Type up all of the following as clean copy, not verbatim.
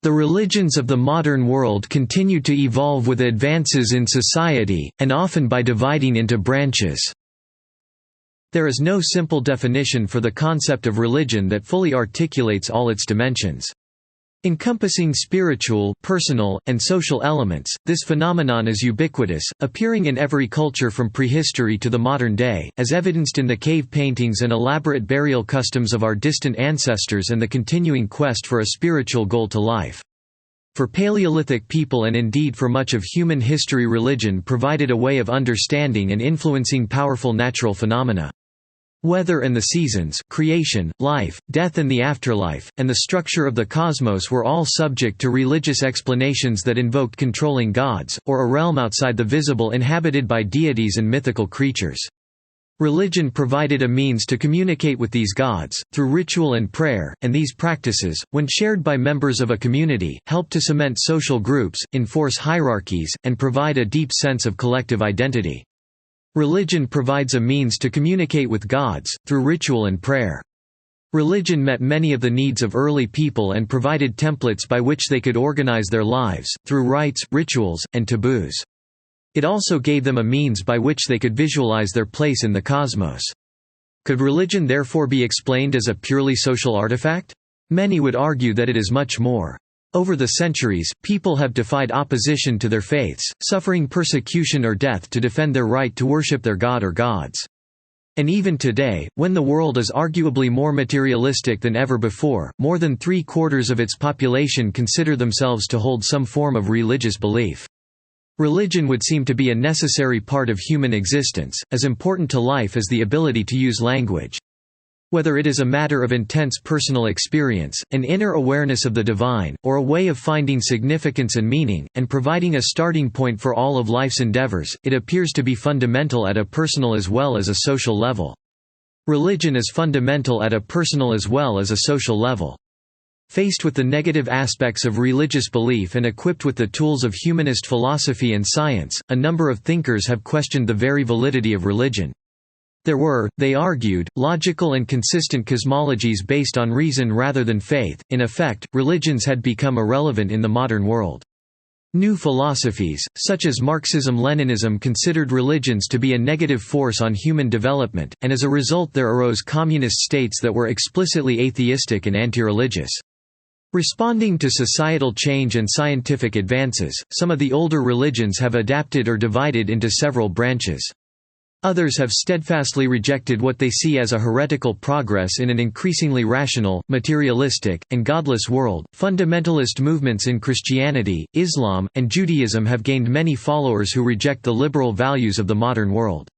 The religions of the modern world continue to evolve with advances in society, and often by dividing into branches. There is no simple definition for the concept of religion that fully articulates all its dimensions. Encompassing spiritual, personal, and social elements, this phenomenon is ubiquitous, appearing in every culture from prehistory to the modern day, as evidenced in the cave paintings and elaborate burial customs of our distant ancestors and the continuing quest for a spiritual goal to life. For Paleolithic people and indeed for much of human history, religion provided a way of understanding and influencing powerful natural phenomena. Weather and the seasons, creation, life, death and the afterlife, and the structure of the cosmos were all subject to religious explanations that invoked controlling gods, or a realm outside the visible inhabited by deities and mythical creatures. Religion provided a means to communicate with these gods, through ritual and prayer, and these practices, when shared by members of a community, helped to cement social groups, enforce hierarchies, and provide a deep sense of collective identity. Religion provides a means to communicate with gods, through ritual and prayer. Religion met many of the needs of early people and provided templates by which they could organize their lives, through rites, rituals, and taboos. It also gave them a means by which they could visualize their place in the cosmos. Could religion therefore be explained as a purely social artifact? Many would argue that it is much more. Over the centuries, people have defied opposition to their faiths, suffering persecution or death to defend their right to worship their god or gods. And even today, when the world is arguably more materialistic than ever before, more than 3/4 of its population consider themselves to hold some form of religious belief. Religion would seem to be a necessary part of human existence, as important to life as the ability to use language. Whether it is a matter of intense personal experience, an inner awareness of the divine, or a way of finding significance and meaning, and providing a starting point for all of life's endeavors, it appears to be fundamental at a personal as well as a social level. Religion is fundamental at a personal as well as a social level. Faced with the negative aspects of religious belief and equipped with the tools of humanist philosophy and science, a number of thinkers have questioned the very validity of religion. There were, they argued, logical and consistent cosmologies based on reason rather than faith. In effect, religions had become irrelevant in the modern world. New philosophies, such as Marxism-Leninism, considered religions to be a negative force on human development, and as a result there arose communist states that were explicitly atheistic and anti-religious. Responding to societal change and scientific advances, some of the older religions have adapted or divided into several branches. Others have steadfastly rejected what they see as a heretical progress in an increasingly rational, materialistic, and godless world. Fundamentalist movements in Christianity, Islam, and Judaism have gained many followers who reject the liberal values of the modern world.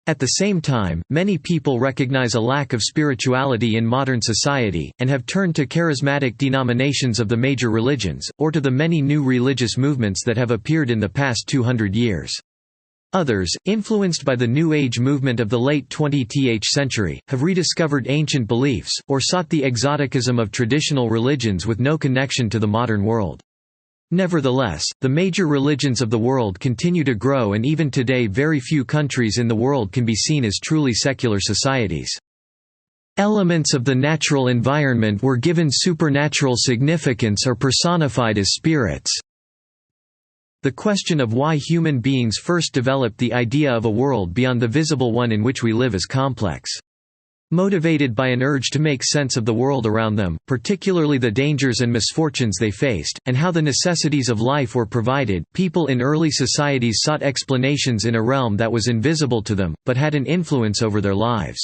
At the same time, many people recognize a lack of spirituality in modern society, and have turned to charismatic denominations of the major religions, or to the many new religious movements that have appeared in the past 200 years. Others, influenced by the New Age movement of the late 20th century, have rediscovered ancient beliefs, or sought the exoticism of traditional religions with no connection to the modern world. Nevertheless, the major religions of the world continue to grow, and even today very few countries in the world can be seen as truly secular societies. Elements of the natural environment were given supernatural significance or personified as spirits. The question of why human beings first developed the idea of a world beyond the visible one in which we live is complex. Motivated by an urge to make sense of the world around them, particularly the dangers and misfortunes they faced, and how the necessities of life were provided, people in early societies sought explanations in a realm that was invisible to them, but had an influence over their lives.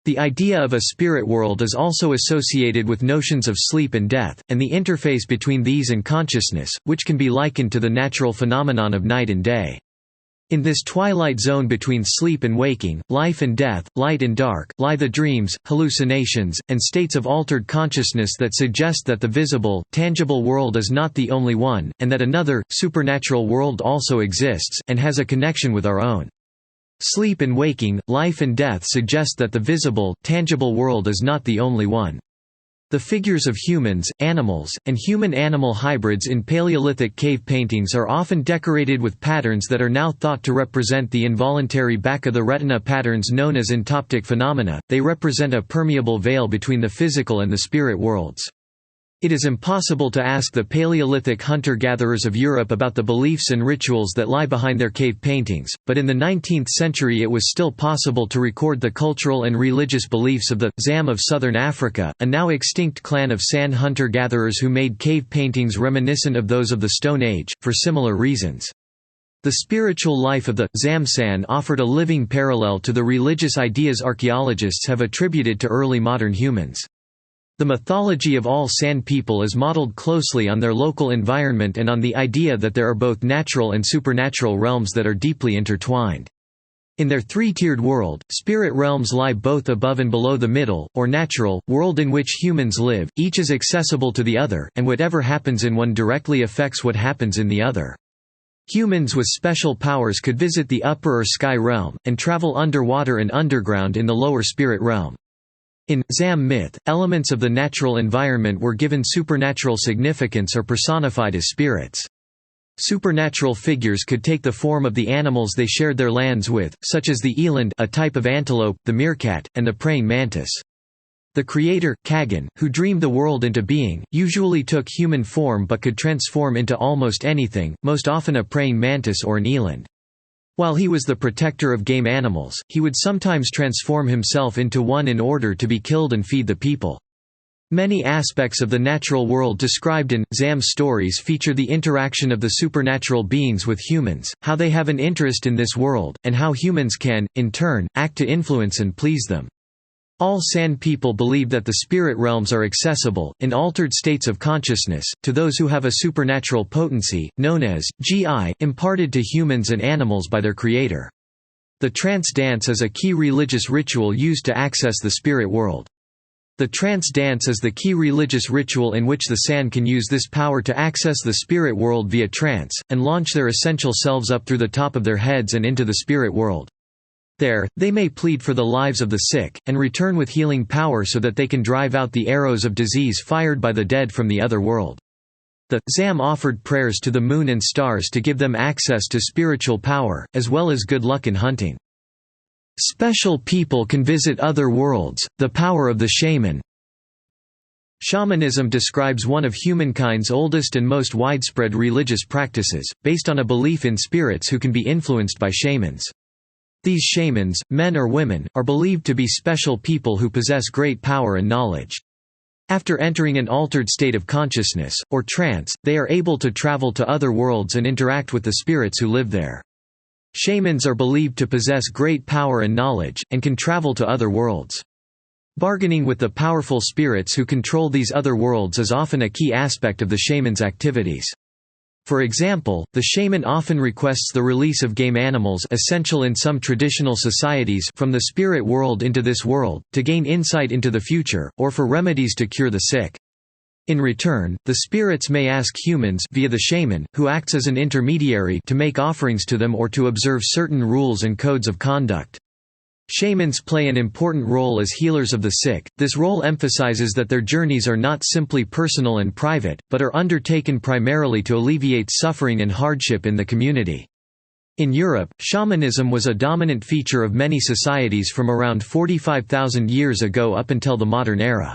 The idea of a spirit world is also associated with notions of sleep and death, and the interface between these and consciousness, which can be likened to the natural phenomenon of night and day. In this twilight zone between sleep and waking, life and death, light and dark, lie the dreams, hallucinations, and states of altered consciousness that suggest that the visible, tangible world is not the only one, and that another, supernatural world also exists, and has a connection with our own. Sleep and waking, life and death suggest that the visible, tangible world is not the only one. The figures of humans, animals, and human-animal hybrids in Paleolithic cave paintings are often decorated with patterns that are now thought to represent the involuntary back-of-the-retina patterns known as entoptic phenomena. They represent a permeable veil between the physical and the spirit worlds. It is impossible to ask the Paleolithic hunter-gatherers of Europe about the beliefs and rituals that lie behind their cave paintings, but in the 19th century it was still possible to record the cultural and religious beliefs of the Zam of southern Africa, a now extinct clan of San hunter-gatherers who made cave paintings reminiscent of those of the Stone Age, for similar reasons. The spiritual life of the Zam San offered a living parallel to the religious ideas archaeologists have attributed to early modern humans. The mythology of all San people is modeled closely on their local environment and on the idea that there are both natural and supernatural realms that are deeply intertwined. In their three-tiered world, spirit realms lie both above and below the middle, or natural, world in which humans live. Each is accessible to the other, and whatever happens in one directly affects what happens in the other. Humans with special powers could visit the upper or sky realm, and travel underwater and underground in the lower spirit realm. In Zam myth, elements of the natural environment were given supernatural significance or personified as spirits. Supernatural figures could take the form of the animals they shared their lands with, such as the eland, a type of antelope, the meerkat, and the praying mantis. The creator, Kagan, who dreamed the world into being, usually took human form but could transform into almost anything, most often a praying mantis or an eland. While he was the protector of game animals, he would sometimes transform himself into one in order to be killed and feed the people. Many aspects of the natural world described in Zam stories feature the interaction of the supernatural beings with humans, how they have an interest in this world, and how humans can, in turn, act to influence and please them. All San people believe that the spirit realms are accessible, in altered states of consciousness, to those who have a supernatural potency, known as Gi, imparted to humans and animals by their creator. The trance dance is a key religious ritual used to access the spirit world. The trance dance is the key religious ritual in which the San can use this power to access the spirit world via trance, and launch their essential selves up through the top of their heads and into the spirit world. There, they may plead for the lives of the sick, and return with healing power so that they can drive out the arrows of disease fired by the dead from the other world. The Zam offered prayers to the moon and stars to give them access to spiritual power, as well as good luck in hunting. Special people can visit other worlds, the power of the shaman. Shamanism describes one of humankind's oldest and most widespread religious practices, based on a belief in spirits who can be influenced by shamans. These shamans, men or women, are believed to be special people who possess great power and knowledge. After entering an altered state of consciousness, or trance, they are able to travel to other worlds and interact with the spirits who live there. Shamans are believed to possess great power and knowledge, and can travel to other worlds. Bargaining with the powerful spirits who control these other worlds is often a key aspect of the shaman's activities. For example, the shaman often requests the release of game animals, essential in some traditional societies, from the spirit world into this world, to gain insight into the future, or for remedies to cure the sick. In return, the spirits may ask humans, via the shaman, who acts as an intermediary, to make offerings to them or to observe certain rules and codes of conduct. Shamans play an important role as healers of the sick. This role emphasizes that their journeys are not simply personal and private, but are undertaken primarily to alleviate suffering and hardship in the community. In Europe, shamanism was a dominant feature of many societies from around 45,000 years ago up until the modern era.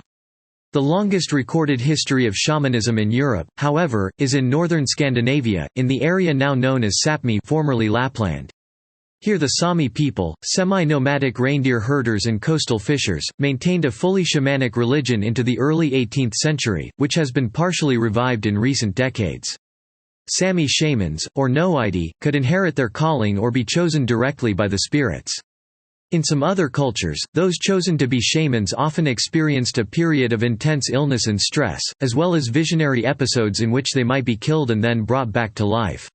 The longest recorded history of shamanism in Europe, however, is in northern Scandinavia, in the area now known as Sapmi, formerly Lapland. Here the Sami people, semi-nomadic reindeer herders and coastal fishers, maintained a fully shamanic religion into the early 18th century, which has been partially revived in recent decades. Sami shamans, or noidi, could inherit their calling or be chosen directly by the spirits. In some other cultures, those chosen to be shamans often experienced a period of intense illness and stress, as well as visionary episodes in which they might be killed and then brought back to life.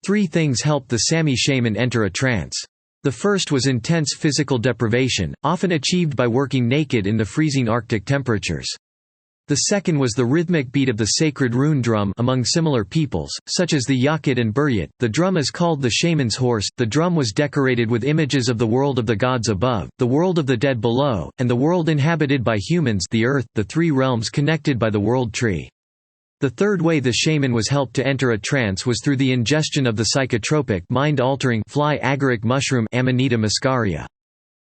Three things helped the Sami shaman enter a trance. The first was intense physical deprivation, often achieved by working naked in the freezing Arctic temperatures. The second was the rhythmic beat of the sacred rune drum among similar peoples, such as the Yakut and Buryat. The drum is called the shaman's horse. The drum was decorated with images of the world of the gods above, the world of the dead below, and the world inhabited by humans, the earth, the three realms connected by the world tree. The third way the shaman was helped to enter a trance was through the ingestion of the psychotropic, mind-altering fly agaric mushroom Amanita muscaria.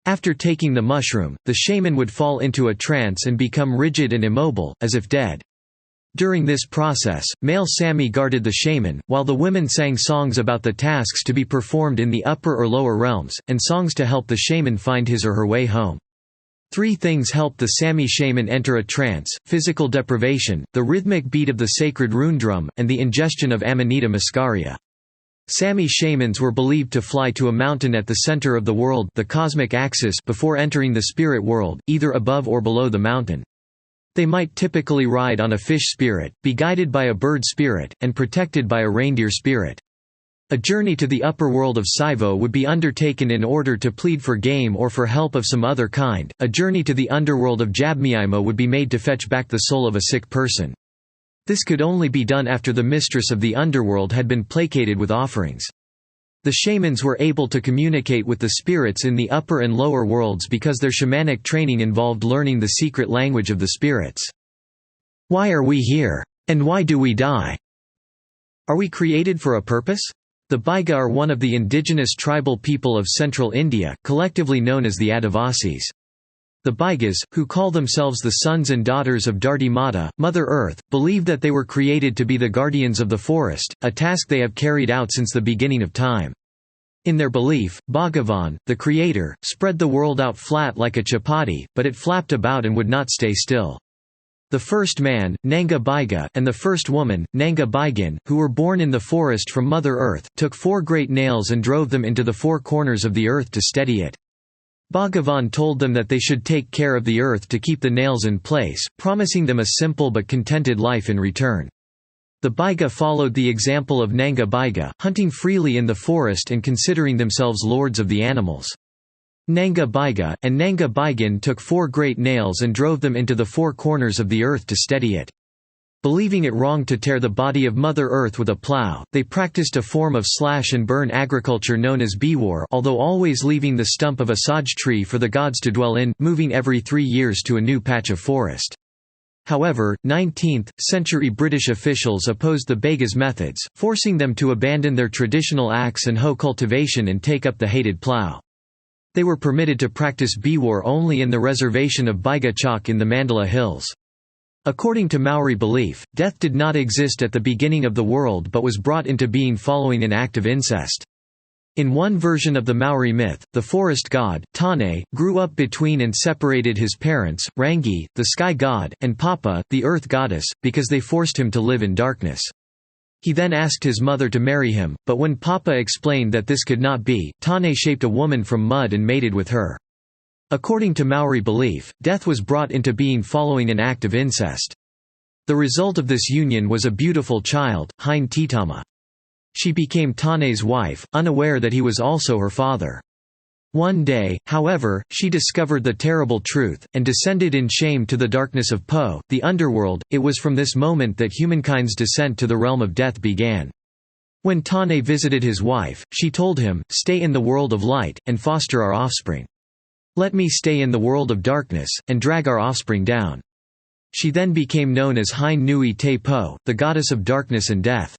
After taking the mushroom, the shaman would fall into a trance and become rigid and immobile, as if dead. During this process, male Sami guarded the shaman, while the women sang songs about the tasks to be performed in the upper or lower realms, and songs to help the shaman find his or her way home. 3 things helped the Sami shaman enter a trance: physical deprivation, the rhythmic beat of the sacred rune drum, and the ingestion of Amanita muscaria. Sami shamans were believed to fly to a mountain at the center of the world, the cosmic axis, before entering the spirit world, either above or below the mountain. They might typically ride on a fish spirit, be guided by a bird spirit, and protected by a reindeer spirit. A journey to the upper world of Saivo would be undertaken in order to plead for game or for help of some other kind. A journey to the underworld of Jabmiima would be made to fetch back the soul of a sick person. This could only be done after the mistress of the underworld had been placated with offerings. The shamans were able to communicate with the spirits in the upper and lower worlds because their shamanic training involved learning the secret language of the spirits. Why are we here? And why do we die? Are we created for a purpose? The Baiga are one of the indigenous tribal people of central India, collectively known as the Adivasis. The Baigas, who call themselves the sons and daughters of Dharti Mata, Mother Earth, believe that they were created to be the guardians of the forest, a task they have carried out since the beginning of time. In their belief, Bhagavan, the Creator, spread the world out flat like a chapati, but it flapped about and would not stay still. The first man, Nanga Baiga, and the first woman, Nanga Baigin, who were born in the forest from Mother Earth, took 4 great nails and drove them into the 4 corners of the earth to steady it. Bhagavan told them that they should take care of the earth to keep the nails in place, promising them a simple but contented life in return. The Baiga followed the example of Nanga Baiga, hunting freely in the forest and considering themselves lords of the animals. Nanga Baiga, and Nanga Baigin took 4 great nails and drove them into the 4 corners of the earth to steady it. Believing it wrong to tear the body of Mother Earth with a plow, they practiced a form of slash-and-burn agriculture known as biwar, although always leaving the stump of a saj tree for the gods to dwell in, moving every 3 years to a new patch of forest. However, 19th-century British officials opposed the Baigas' methods, forcing them to abandon their traditional axe and hoe cultivation and take up the hated plow. They were permitted to practice biwar only in the reservation of Baiga Chowk in the Mandala Hills. According to Maori belief, death did not exist at the beginning of the world but was brought into being following an act of incest. In one version of the Maori myth, the forest god, Tane, grew up between and separated his parents, Rangi, the sky god, and Papa, the earth goddess, because they forced him to live in darkness. He then asked his mother to marry him, but when Papa explained that this could not be, Tane shaped a woman from mud and mated with her. According to Maori belief, death was brought into being following an act of incest. The result of this union was a beautiful child, Hine Titama. She became Tane's wife, unaware that he was also her father. One day, however, she discovered the terrible truth, and descended in shame to the darkness of Po, the underworld. It was from this moment that humankind's descent to the realm of death began. When Tane visited his wife, she told him, "Stay in the world of light, and foster our offspring. Let me stay in the world of darkness, and drag our offspring down." She then became known as Hine Nui Te Po, the goddess of darkness and death.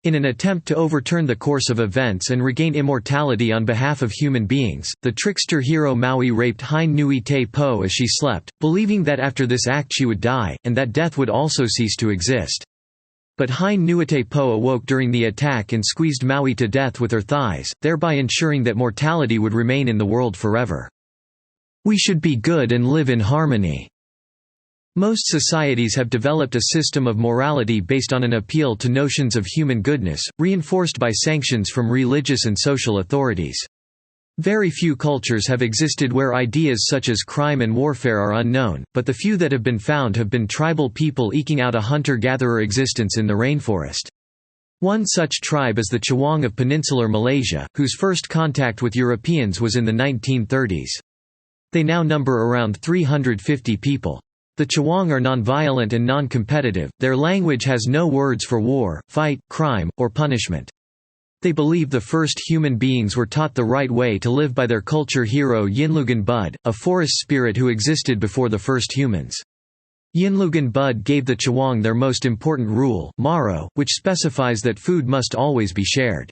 In an attempt to overturn the course of events and regain immortality on behalf of human beings, the trickster hero Maui raped Hine Nui Te Po as she slept, believing that after this act she would die, and that death would also cease to exist. But Hine Nui Te Po awoke during the attack and squeezed Maui to death with her thighs, thereby ensuring that mortality would remain in the world forever. We should be good and live in harmony. Most societies have developed a system of morality based on an appeal to notions of human goodness, reinforced by sanctions from religious and social authorities. Very few cultures have existed where ideas such as crime and warfare are unknown, but the few that have been found have been tribal people eking out a hunter-gatherer existence in the rainforest. One such tribe is the Chawang of peninsular Malaysia, whose first contact with Europeans was in the 1930s. They now number around 350 people. The Chawang are non-violent and non-competitive, their language has no words for war, fight, crime, or punishment. They believe the first human beings were taught the right way to live by their culture hero Yinlugan Bud, a forest spirit who existed before the first humans. Yinlugan Bud gave the Chawang their most important rule, Maro, which specifies that food must always be shared.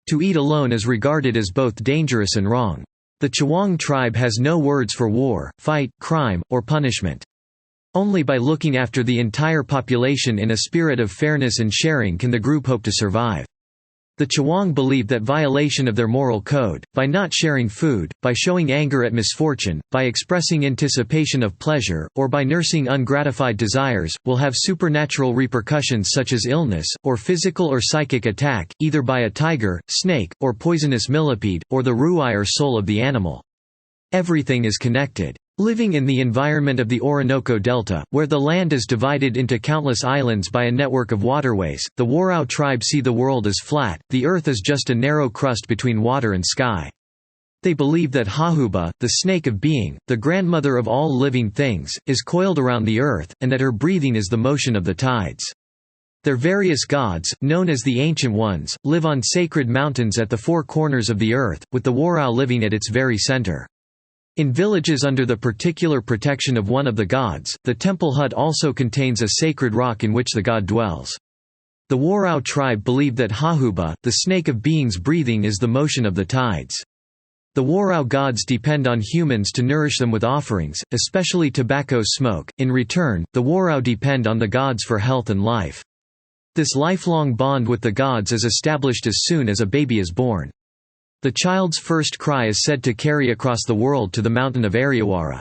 To eat alone is regarded as both dangerous and wrong. The Chawang tribe has no words for war, fight, crime, or punishment. Only by looking after the entire population in a spirit of fairness and sharing can the group hope to survive. The Chewang believed that violation of their moral code, by not sharing food, by showing anger at misfortune, by expressing anticipation of pleasure, or by nursing ungratified desires, will have supernatural repercussions such as illness, or physical or psychic attack, either by a tiger, snake, or poisonous millipede, or the ruai or soul of the animal. Everything is connected. Living in the environment of the Orinoco Delta, where the land is divided into countless islands by a network of waterways, the Warao tribe see the world as flat, the earth is just a narrow crust between water and sky. They believe that Hahuba, the snake of being, the grandmother of all living things, is coiled around the earth, and that her breathing is the motion of the tides. Their various gods, known as the Ancient Ones, live on sacred mountains at the four corners of the earth, with the Warao living at its very center. In villages under the particular protection of one of the gods, the temple hut also contains a sacred rock in which the god dwells. The Warao tribe believe that Hahuba, the snake of being's breathing is the motion of the tides. The Warao gods depend on humans to nourish them with offerings, especially tobacco smoke. In return, the Warao depend on the gods for health and life. This lifelong bond with the gods is established as soon as a baby is born. The child's first cry is said to carry across the world to the mountain of Ariawara.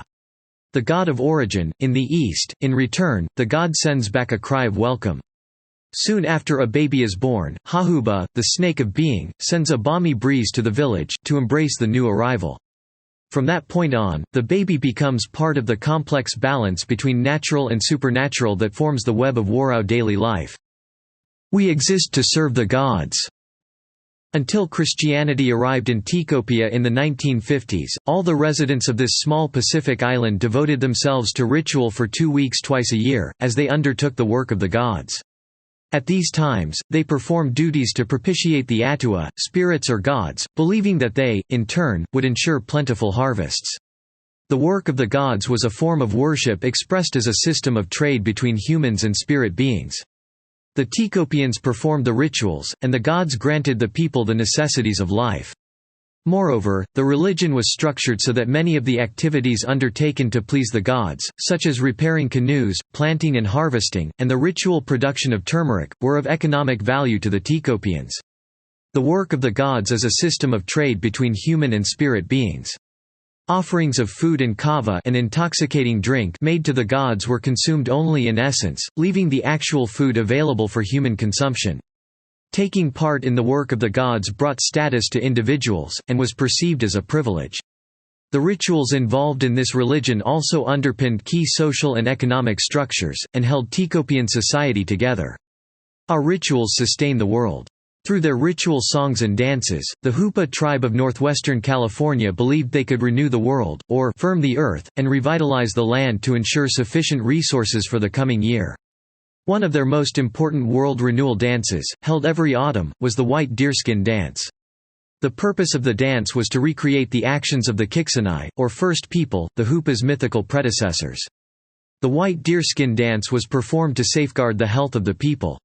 The god of origin, in the east, in return, the god sends back a cry of welcome. Soon after a baby is born, Hahuba, the snake of being, sends a balmy breeze to the village, to embrace the new arrival. From that point on, the baby becomes part of the complex balance between natural and supernatural that forms the web of Warao daily life. We exist to serve the gods. Until Christianity arrived in Tikopia in the 1950s, all the residents of this small Pacific island devoted themselves to ritual for 2 weeks twice a year, as they undertook the work of the gods. At these times, they performed duties to propitiate the Atua, spirits or gods, believing that they, in turn, would ensure plentiful harvests. The work of the gods was a form of worship expressed as a system of trade between humans and spirit beings. The Tikopians performed the rituals, and the gods granted the people the necessities of life. Moreover, the religion was structured so that many of the activities undertaken to please the gods, such as repairing canoes, planting and harvesting, and the ritual production of turmeric, were of economic value to the Tikopians. The work of the gods is a system of trade between human and spirit beings. Offerings of food and kava, an intoxicating drink made to the gods, were consumed only in essence, leaving the actual food available for human consumption. Taking part in the work of the gods brought status to individuals, and was perceived as a privilege. The rituals involved in this religion also underpinned key social and economic structures, and held Tikopian society together. Our rituals sustain the world. Through their ritual songs and dances, the Hupa tribe of northwestern California believed they could renew the world, or firm the earth, and revitalize the land to ensure sufficient resources for the coming year. One of their most important world renewal dances, held every autumn, was the white deerskin dance. The purpose of the dance was to recreate the actions of the Kixanai, or first people, the Hupa's mythical predecessors. The white deerskin dance was performed to safeguard the health of the people.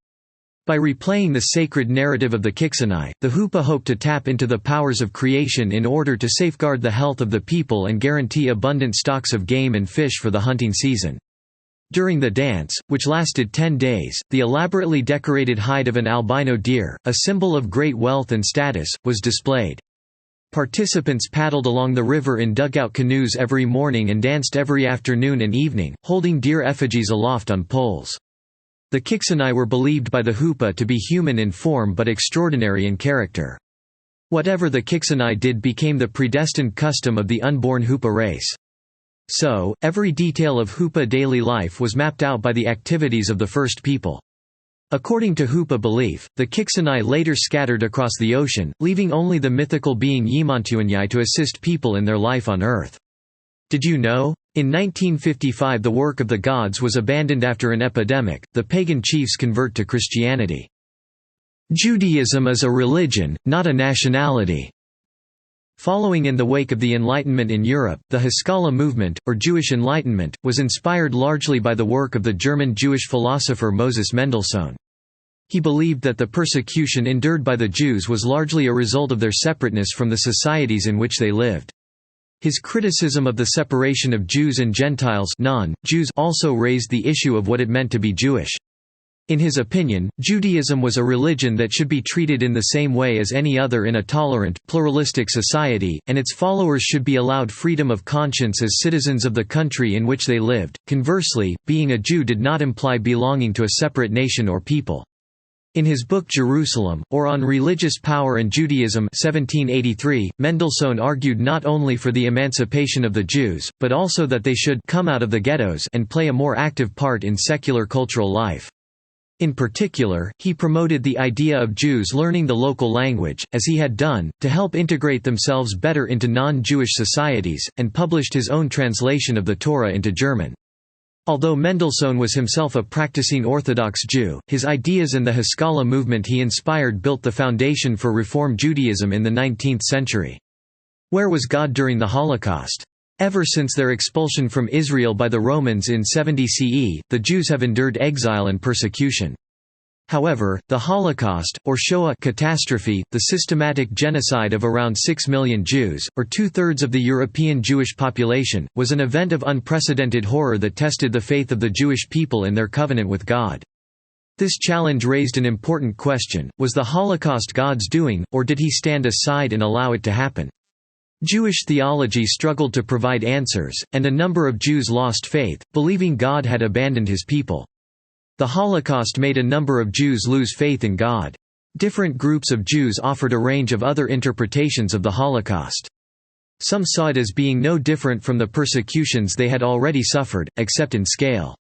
By replaying the sacred narrative of the Kixanai, the Hupa hoped to tap into the powers of creation in order to safeguard the health of the people and guarantee abundant stocks of game and fish for the hunting season. During the dance, which lasted 10 days, the elaborately decorated hide of an albino deer, a symbol of great wealth and status, was displayed. Participants paddled along the river in dugout canoes every morning and danced every afternoon and evening, holding deer effigies aloft on poles. The Kixanai were believed by the Hupa to be human in form but extraordinary in character. Whatever the Kixanai did became the predestined custom of the unborn Hupa race. So, every detail of Hupa daily life was mapped out by the activities of the first people. According to Hupa belief, the Kixanai later scattered across the ocean, leaving only the mythical being Yimantuanyai to assist people in their life on Earth. Did you know? In 1955 the work of the gods was abandoned after an epidemic. The pagan chiefs convert to Christianity. Judaism is a religion, not a nationality. Following in the wake of the Enlightenment in Europe, the Haskalah movement, or Jewish Enlightenment, was inspired largely by the work of the German Jewish philosopher Moses Mendelssohn. He believed that the persecution endured by the Jews was largely a result of their separateness from the societies in which they lived. His criticism of the separation of Jews and Gentiles non-Jews also raised the issue of what it meant to be Jewish. In his opinion, Judaism was a religion that should be treated in the same way as any other in a tolerant, pluralistic society, and its followers should be allowed freedom of conscience as citizens of the country in which they lived. Conversely, being a Jew did not imply belonging to a separate nation or people. In his book Jerusalem, or On Religious Power and Judaism 1783, Mendelssohn argued not only for the emancipation of the Jews, but also that they should come out of the ghettos and play a more active part in secular cultural life. In particular, he promoted the idea of Jews learning the local language, as he had done, to help integrate themselves better into non-Jewish societies, and published his own translation of the Torah into German. Although Mendelssohn was himself a practicing Orthodox Jew, his ideas and the Haskalah movement he inspired built the foundation for Reform Judaism in the 19th century. Where was God during the Holocaust? Ever since their expulsion from Israel by the Romans in 70 CE, the Jews have endured exile and persecution. However, the Holocaust, or Shoah catastrophe, the systematic genocide of around 6 million Jews, or two-thirds of the European Jewish population, was an event of unprecedented horror that tested the faith of the Jewish people in their covenant with God. This challenge raised an important question: was the Holocaust God's doing, or did he stand aside and allow it to happen? Jewish theology struggled to provide answers, and a number of Jews lost faith, believing God had abandoned his people. The Holocaust made a number of Jews lose faith in God. Different groups of Jews offered a range of other interpretations of the Holocaust. Some saw it as being no different from the persecutions they had already suffered, except in scale.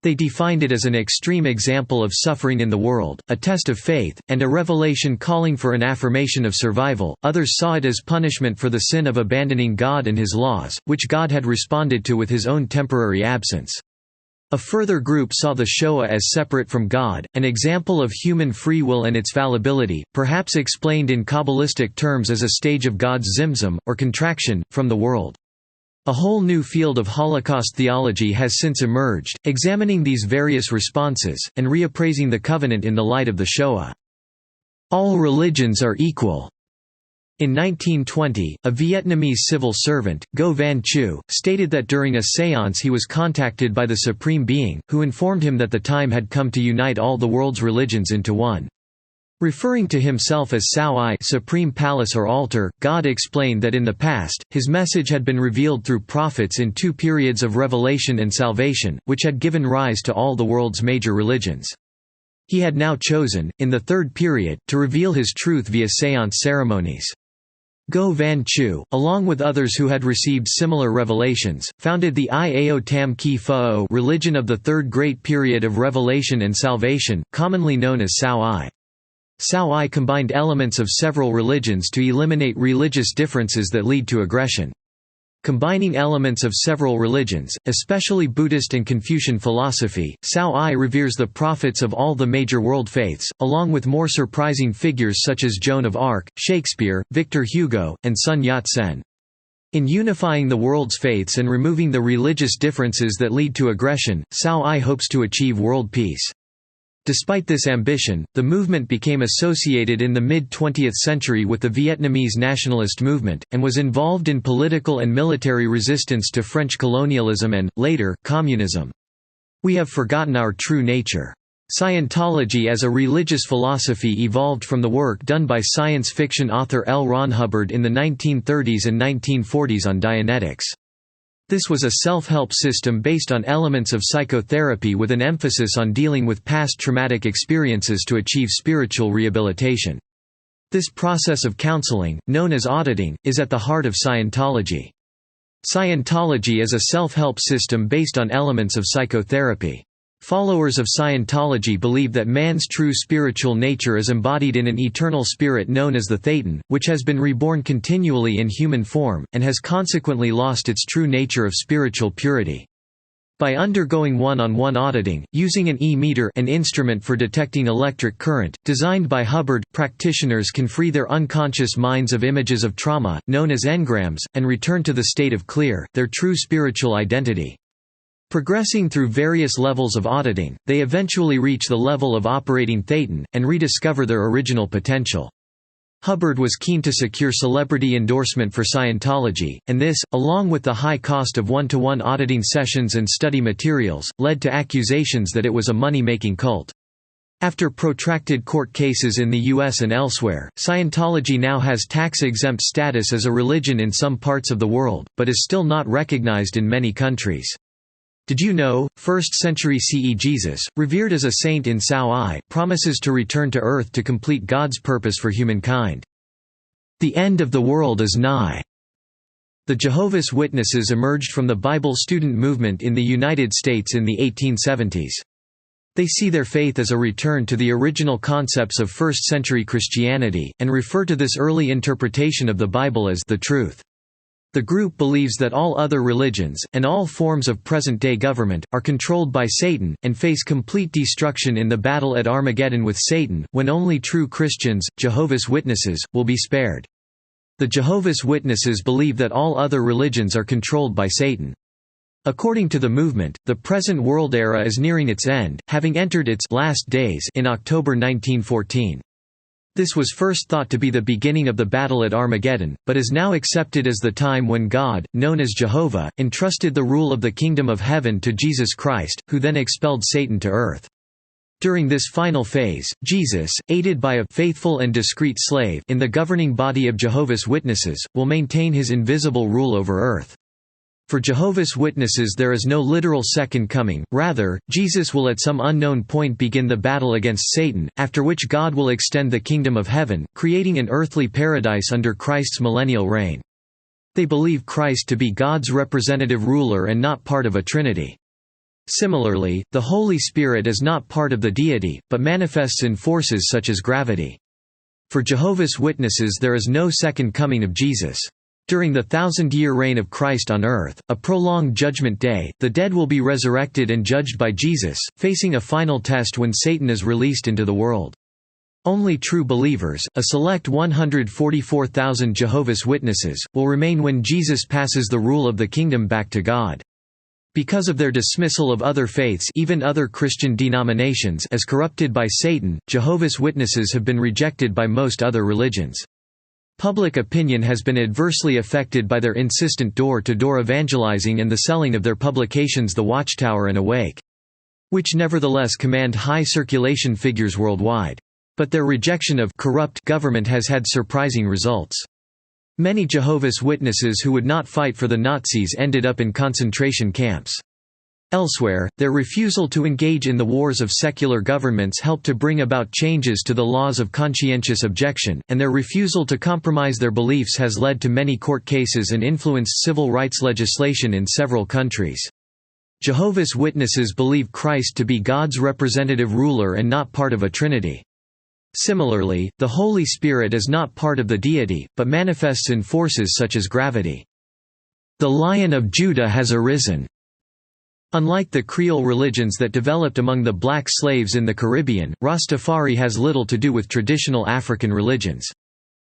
They defined it as an extreme example of suffering in the world, a test of faith, and a revelation calling for an affirmation of survival. Others saw it as punishment for the sin of abandoning God and His laws, which God had responded to with His own temporary absence. A further group saw the Shoah as separate from God, an example of human free will and its fallibility, perhaps explained in Kabbalistic terms as a stage of God's zimzum, or contraction, from the world. A whole new field of Holocaust theology has since emerged, examining these various responses, and reappraising the covenant in the light of the Shoah. All religions are equal. In 1920, a Vietnamese civil servant, Ngo Van Chu, stated that during a séance he was contacted by the Supreme Being, who informed him that the time had come to unite all the world's religions into one. Referring to himself as Sao-I, Supreme Palace or Altar, God explained that in the past, his message had been revealed through prophets in two periods of revelation and salvation, which had given rise to all the world's major religions. He had now chosen, in the third period, to reveal his truth via séance ceremonies. Ngo Van Chu, along with others who had received similar revelations, founded the Iao Tam Ki Phao religion of the third great period of revelation and salvation, commonly known as Sao-I. Sao-I combined elements of several religions to eliminate religious differences that lead to aggression. Combining elements of several religions, especially Buddhist and Confucian philosophy, Sao-I reveres the prophets of all the major world faiths, along with more surprising figures such as Joan of Arc, Shakespeare, Victor Hugo, and Sun Yat-sen. In unifying the world's faiths and removing the religious differences that lead to aggression, Sao-I hopes to achieve world peace. Despite this ambition, the movement became associated in the mid-20th century with the Vietnamese nationalist movement, and was involved in political and military resistance to French colonialism and, later, communism. We have forgotten our true nature. Scientology as a religious philosophy evolved from the work done by science fiction author L. Ron Hubbard in the 1930s and 1940s on Dianetics. This was a self-help system based on elements of psychotherapy with an emphasis on dealing with past traumatic experiences to achieve spiritual rehabilitation. This process of counseling, known as auditing, is at the heart of Scientology. Scientology is a self-help system based on elements of psychotherapy. Followers of Scientology believe that man's true spiritual nature is embodied in an eternal spirit known as the Thetan, which has been reborn continually in human form, and has consequently lost its true nature of spiritual purity. By undergoing one-on-one auditing, using an e-meter, an instrument for detecting electric current, designed by Hubbard, practitioners can free their unconscious minds of images of trauma, known as engrams, and return to the state of clear, their true spiritual identity. Progressing through various levels of auditing, they eventually reach the level of operating Thetan, and rediscover their original potential. Hubbard was keen to secure celebrity endorsement for Scientology, and this, along with the high cost of one-to-one auditing sessions and study materials, led to accusations that it was a money-making cult. After protracted court cases in the US and elsewhere, Scientology now has tax-exempt status as a religion in some parts of the world, but is still not recognized in many countries. Did you know, 1st century CE Jesus, revered as a saint in Sao I, promises to return to earth to complete God's purpose for humankind. The end of the world is nigh. The Jehovah's Witnesses emerged from the Bible student movement in the United States in the 1870s. They see their faith as a return to the original concepts of 1st century Christianity, and refer to this early interpretation of the Bible as the truth. The group believes that all other religions, and all forms of present-day government, are controlled by Satan, and face complete destruction in the battle at Armageddon with Satan, when only true Christians, Jehovah's Witnesses, will be spared. The Jehovah's Witnesses believe that all other religions are controlled by Satan. According to the movement, the present world era is nearing its end, having entered its last days in October 1914. This was first thought to be the beginning of the battle at Armageddon, but is now accepted as the time when God, known as Jehovah, entrusted the rule of the kingdom of heaven to Jesus Christ, who then expelled Satan to earth. During this final phase, Jesus, aided by a faithful and discreet slave in the governing body of Jehovah's Witnesses, will maintain his invisible rule over earth. For Jehovah's Witnesses there is no literal second coming, rather, Jesus will at some unknown point begin the battle against Satan, after which God will extend the kingdom of heaven, creating an earthly paradise under Christ's millennial reign. They believe Christ to be God's representative ruler and not part of a trinity. Similarly, the Holy Spirit is not part of the deity, but manifests in forces such as gravity. For Jehovah's Witnesses there is no second coming of Jesus. During the 1,000-year reign of Christ on earth, a prolonged judgment day, the dead will be resurrected and judged by Jesus, facing a final test when Satan is released into the world. Only true believers, a select 144,000 Jehovah's Witnesses, will remain when Jesus passes the rule of the kingdom back to God. Because of their dismissal of other faiths, even other Christian denominations, as corrupted by Satan, Jehovah's Witnesses have been rejected by most other religions. Public opinion has been adversely affected by their insistent door-to-door evangelizing and the selling of their publications The Watchtower and Awake, which nevertheless command high circulation figures worldwide. But their rejection of corrupt government has had surprising results. Many Jehovah's Witnesses who would not fight for the Nazis ended up in concentration camps. Elsewhere, their refusal to engage in the wars of secular governments helped to bring about changes to the laws of conscientious objection, and their refusal to compromise their beliefs has led to many court cases and influenced civil rights legislation in several countries. Jehovah's Witnesses believe Christ to be God's representative ruler and not part of a trinity. Similarly, the Holy Spirit is not part of the deity, but manifests in forces such as gravity. The Lion of Judah has arisen. Unlike the Creole religions that developed among the black slaves in the Caribbean, Rastafari has little to do with traditional African religions.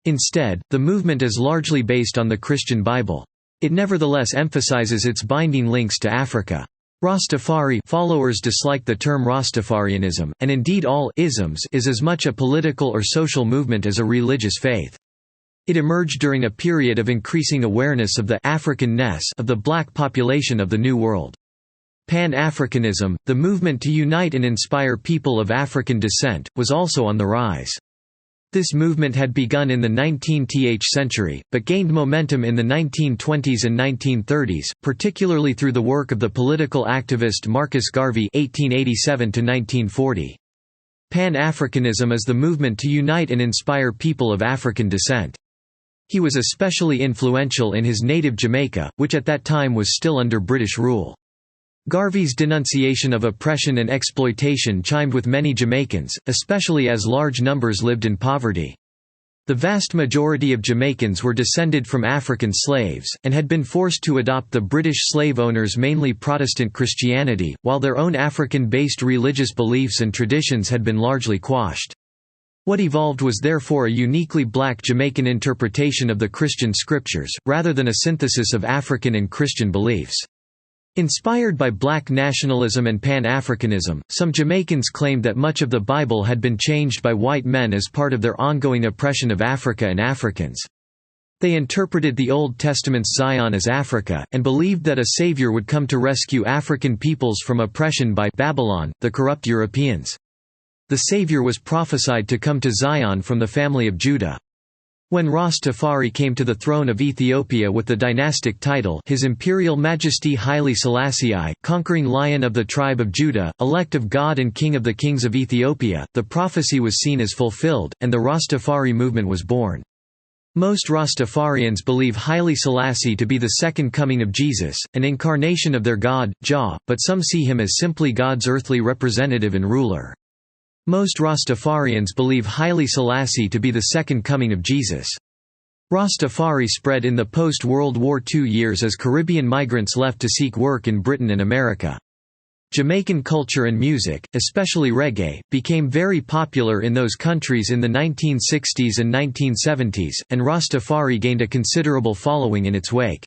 Instead, the movement is largely based on the Christian Bible. It nevertheless emphasizes its binding links to Africa. Rastafari followers dislike the term Rastafarianism, and indeed all isms is as much a political or social movement as a religious faith. It emerged during a period of increasing awareness of the Africanness of the black population of the New World. Pan-Africanism, the movement to unite and inspire people of African descent, was also on the rise. This movement had begun in the 19th century, but gained momentum in the 1920s and 1930s, particularly through the work of the political activist Marcus Garvey (1887–1940). Pan-Africanism is the movement to unite and inspire people of African descent. He was especially influential in his native Jamaica, which at that time was still under British rule. Garvey's denunciation of oppression and exploitation chimed with many Jamaicans, especially as large numbers lived in poverty. The vast majority of Jamaicans were descended from African slaves, and had been forced to adopt the British slave owners' mainly Protestant Christianity, while their own African-based religious beliefs and traditions had been largely quashed. What evolved was therefore a uniquely black Jamaican interpretation of the Christian scriptures, rather than a synthesis of African and Christian beliefs. Inspired by black nationalism and Pan-Africanism, some Jamaicans claimed that much of the Bible had been changed by white men as part of their ongoing oppression of Africa and Africans. They interpreted the Old Testament's Zion as Africa, and believed that a savior would come to rescue African peoples from oppression by Babylon, the corrupt Europeans. The savior was prophesied to come to Zion from the family of Judah. When Rastafari came to the throne of Ethiopia with the dynastic title His Imperial Majesty Haile Selassie I, conquering lion of the tribe of Judah, elect of God and king of the kings of Ethiopia, the prophecy was seen as fulfilled, and the Rastafari movement was born. Most Rastafarians believe Haile Selassie to be the second coming of Jesus, an incarnation of their God, Jah, but some see him as simply God's earthly representative and ruler. Most Rastafarians believe Haile Selassie to be the second coming of Jesus. Rastafari spread in the post-World War II years as Caribbean migrants left to seek work in Britain and America. Jamaican culture and music, especially reggae, became very popular in those countries in the 1960s and 1970s, and Rastafari gained a considerable following in its wake.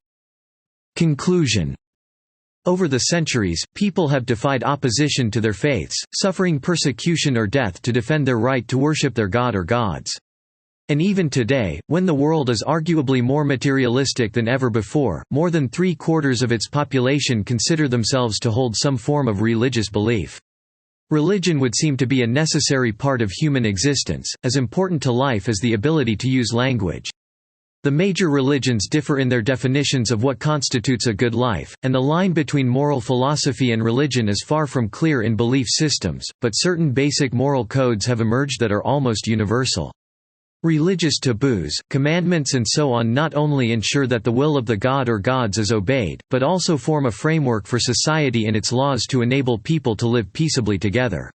Conclusion. Over the centuries, people have defied opposition to their faiths, suffering persecution or death to defend their right to worship their god or gods. And even today, when the world is arguably more materialistic than ever before, more than 3/4 of its population consider themselves to hold some form of religious belief. Religion would seem to be a necessary part of human existence, as important to life as the ability to use language. The major religions differ in their definitions of what constitutes a good life, and the line between moral philosophy and religion is far from clear in belief systems, but certain basic moral codes have emerged that are almost universal. Religious taboos, commandments and so on not only ensure that the will of the god or gods is obeyed, but also form a framework for society and its laws to enable people to live peaceably together.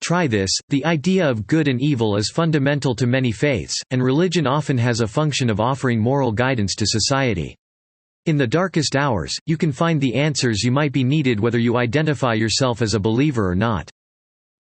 Try this. The idea of good and evil is fundamental to many faiths, and religion often has a function of offering moral guidance to society. In the darkest hours, you can find the answers you might be needed whether you identify yourself as a believer or not.